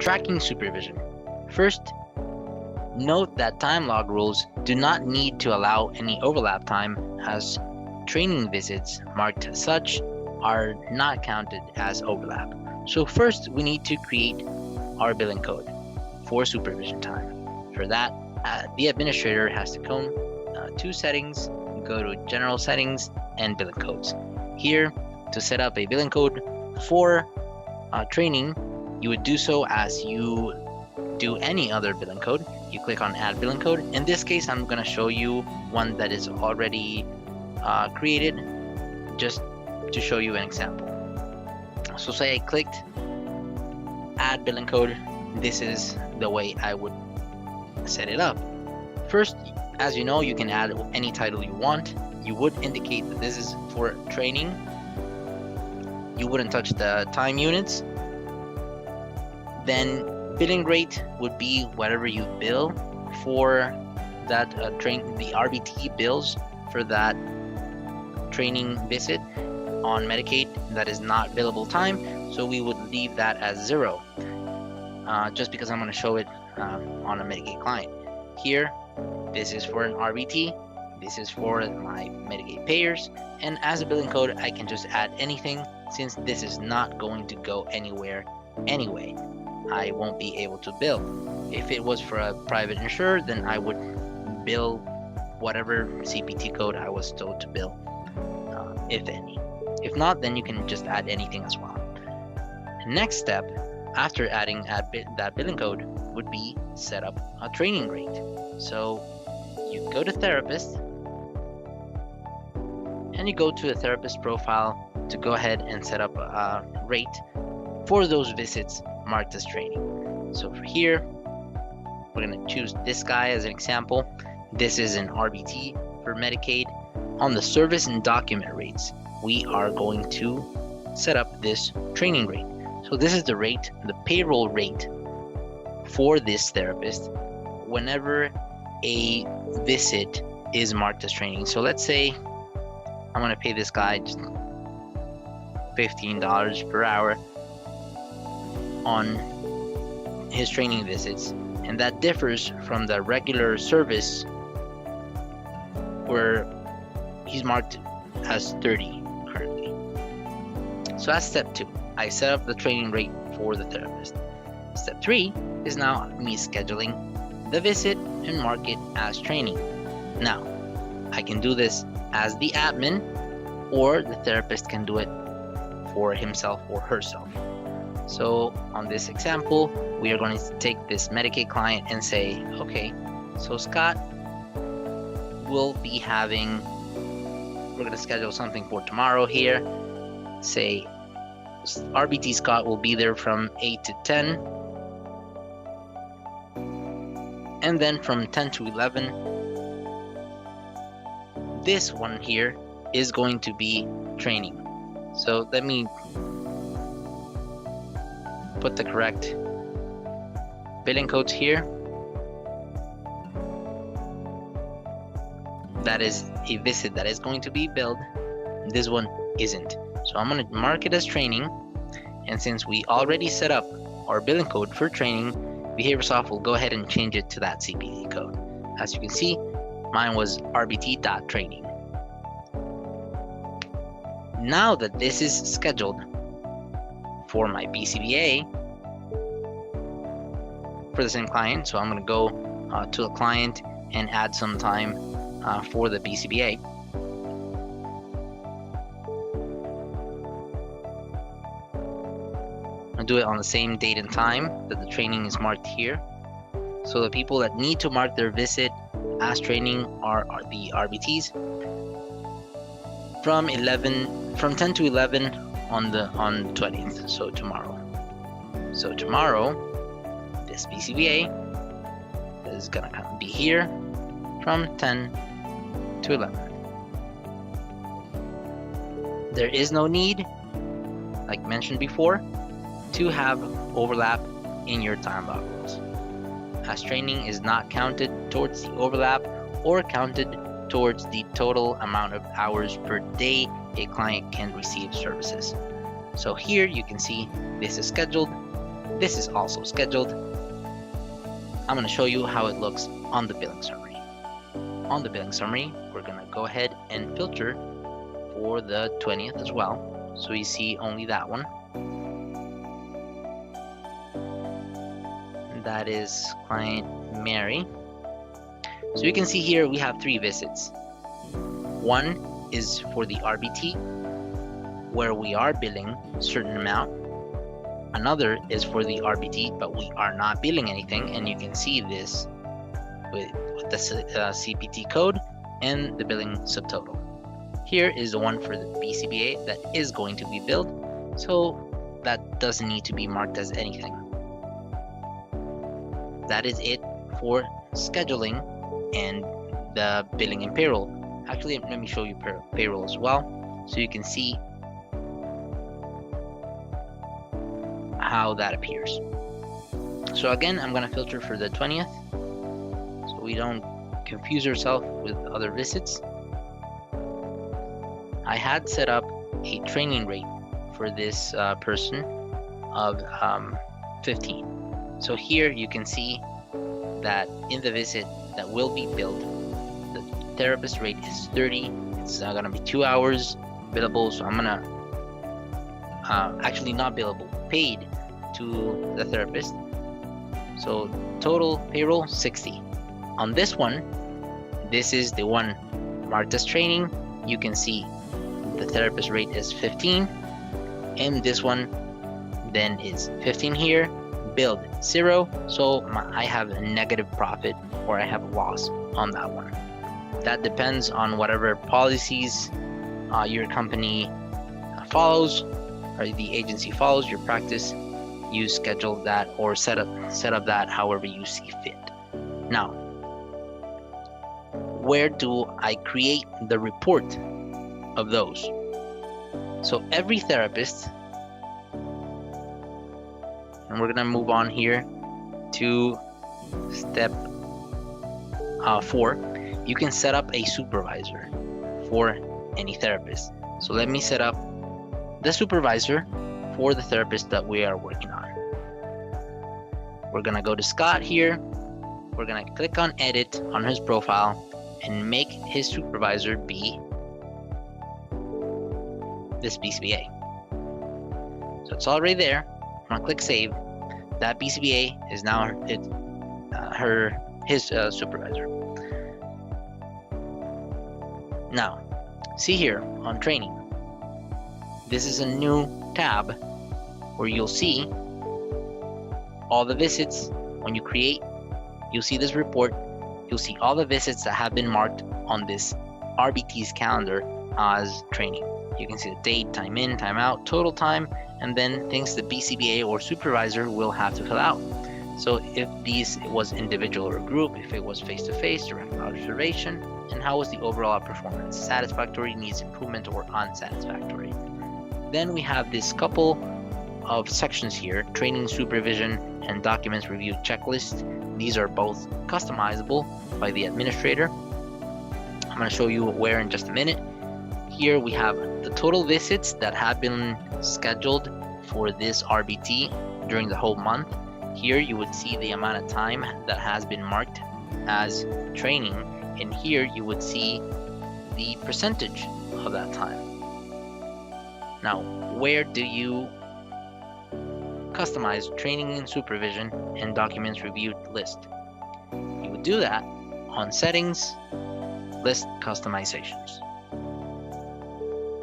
Tracking supervision. First, note that time log rules do not need to allow any overlap time, as training visits marked as such are not counted as overlap. So first we need to create our billing code for supervision time. For that, the administrator has to come to settings, go to general settings and billing codes. Here, to set up a billing code for training, you would do so as you do any other billing code. You click on add billing code. In this case, I'm going to show you one that is already created just to show you an example. So say I clicked add billing code. This is the way I would set it up. First, as you know, you can add any title you want. You would indicate that this is for training. You wouldn't touch the time units. Then billing rate would be whatever you bill for that the RBT bills for that training visit. On Medicaid, that is not billable time, so we would leave that as 0, just because I'm going to show it on a Medicaid client. Here, this is for an RBT, this is for my Medicaid payers, and as a billing code, I can just add anything since this is not going to go anywhere anyway. I won't be able to bill. If it was for a private insurer, then I would bill whatever CPT code I was told to bill, if any. If not, then you can just add anything as well. Next step, after adding that billing code, would be set up a training rate. So you go to therapist, and you go to a therapist profile to go ahead and set up a rate for those visits marked as training. So for here, we're going to choose this guy as an example. This is an RBT for Medicaid. On the service and document rates, we are going to set up this training rate. So this is the rate, the payroll rate for this therapist whenever a visit is marked as training. So let's say I'm going to pay this guy just $15 per hour on his training visits, and that differs from the regular service where he's marked as 30 currently. So that's step 2. I set up the training rate for the therapist. Step 3 is now me scheduling the visit and mark it as training. Now, I can do this as the admin, or the therapist can do it for himself or herself. So on this example, we are going to take this Medicaid client and say, okay, so Scott will be having, we're going to schedule something for tomorrow here. Say RBT Scott will be there from 8 to 10. And then from 10 to 11, this one here is going to be training. So let me put the correct billing codes here. That is a visit that is going to be billed. This one isn't. So I'm going to mark it as training. And since we already set up our billing code for training, BehaviorSoft will go ahead and change it to that CPT code. As you can see, mine was rbt.training. Now that this is scheduled for my BCBA for the same client, so I'm going to go to a client and add some time for the BCBA. I'll do it on the same date and time that the training is marked here. So the people that need to mark their visit as training are the RBTs from 10 to 11 on the 20th, so tomorrow. So tomorrow, this BCBA is gonna be here from 10 to 11. There is no need, like mentioned before, to have overlap in your time log rules, as training is not counted towards the overlap or counted towards the total amount of hours per day a client can receive services. So here you can see this is scheduled. This is also scheduled. I'm going to show you how it looks on the billing summary. On the billing summary, we're going to go ahead and filter for the 20th as well. So you see only that one. And that is client Mary. So you can see here we have 3 visits. One is for the RBT, where we are billing a certain amount. Another is for the RBT, but we are not billing anything, and you can see this with the CPT code and the billing subtotal. Here is the one for the BCBA that is going to be billed, so that doesn't need to be marked as anything. That is it for scheduling and the billing and payroll. Actually, let me show you payroll as well, so you can see how that appears. So again, I'm going to filter for the 20th so we don't confuse ourselves with other visits. I had set up a training rate for this person of 15. So here you can see that in the visit that will be billed, the therapist rate is 30. It's going to be 2 hours billable, so I'm going to actually not billable, paid to the therapist. So total payroll 60. On this one, this is the one marked as training. You can see the therapist rate is 15, and this one then is 15 here, billed 0. So I have a negative profit, or I have a loss on that one. That depends on whatever policies your company follows, or the agency follows, your practice. You schedule that or set up that however you see fit. Now, where do I create the report of those? So every therapist, and we're gonna move on here to step 4. You can set up a supervisor for any therapist. So let me set up the supervisor for the therapist that we are working on. We're gonna go to Scott here. We're gonna click on edit on his profile and make his supervisor be this BCBA. So it's already there. I'm gonna click save. That BCBA is now his supervisor. Now, see here on training. This is a new tab where you'll see all the visits. When you create, you'll see this report. You'll see all the visits that have been marked on this RBT's calendar as training. You can see the date, time in, time out, total time, and then things the BCBA or supervisor will have to fill out. So if these was individual or group, if it was face-to-face, direct observation, and how was the overall performance, satisfactory, needs improvement, or unsatisfactory. Then we have this couple of sections here, training, supervision, and documents review checklist. These are both customizable by the administrator. I'm going to show you where in just a minute. Here we have the total visits that have been scheduled for this RBT during the whole month. Here you would see the amount of time that has been marked as training, and here you would see the percentage of that time. Now, where do you customize training and supervision and documents reviewed list? You would do that on settings, list customizations.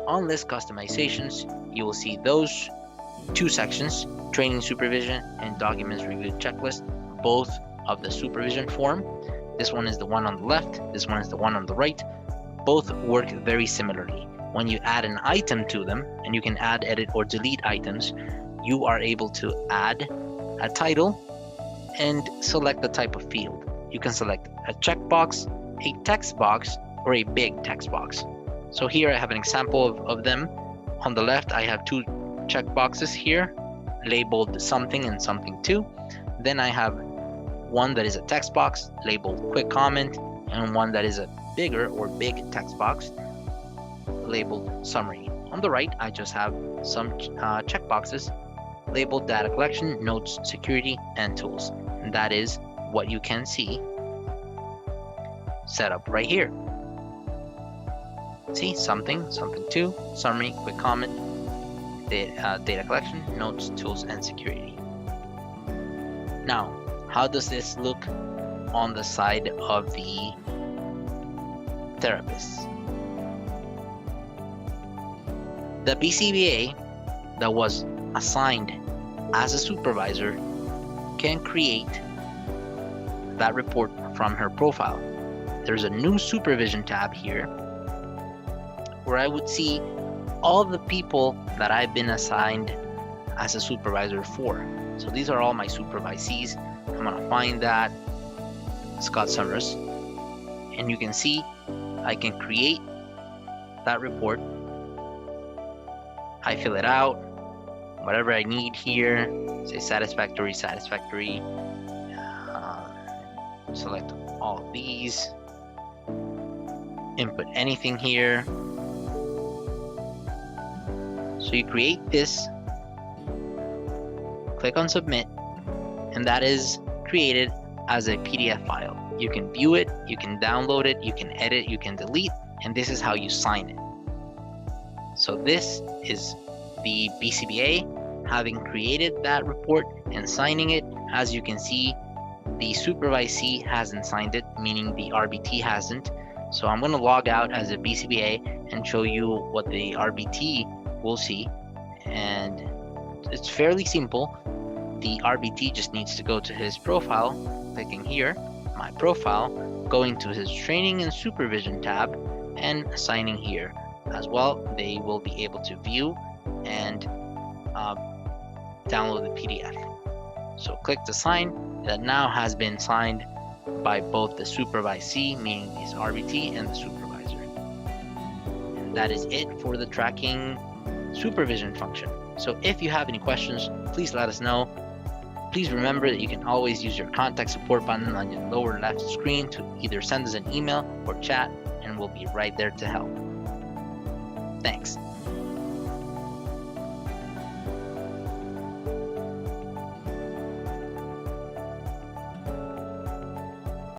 On list customizations, you will see those 2 sections, training, supervision, and documents reviewed checklist, both of the supervision form. This one is the one on the left, this one is the one on the right. Both work very similarly. When you add an item to them, and you can add, edit, or delete items, you are able to add a title and select the type of field. You can select a checkbox, a text box, or a big text box. So here I have an example of them. On the left, I have 2 checkboxes here, labeled something and something too. Then I have one that is a text box labeled quick comment, and one that is a bigger or big text box labeled summary. On the right, I just have some checkboxes labeled data collection, notes, security, and tools. And that is what you can see set up right here. See, something, something two, summary, quick comment, data collection, notes, tools, and security. Now, how does this look on the side of the therapist? The BCBA that was assigned as a supervisor can create that report from her profile. There's a new supervision tab here where I would see all the people that I've been assigned as a supervisor for. So these are all my supervisees. I'm gonna find that, Scott Summers, and you can see I can create that report. I fill it out, whatever I need here, say satisfactory, satisfactory, select all of these, input anything here. So you create this, click on submit, and that is created as a PDF file. You can view it, you can download it, you can edit, you can delete, and this is how you sign it. So this is the BCBA having created that report and signing it. As you can see, the supervisee hasn't signed it, meaning the RBT hasn't. So I'm going to log out as a BCBA and show you what the RBT will see. And it's fairly simple. The RBT just needs to go to his profile, clicking here, my profile, going to his training and supervision tab, and signing here as well. They will be able to view and download the PDF. So click to sign. That now has been signed by both the supervisee, meaning his RBT, and the supervisor. And that is it for the tracking supervision function. So if you have any questions, please let us know. Please remember that you can always use your contact support button on your lower left screen to either send us an email or chat, and we'll be right there to help. Thanks.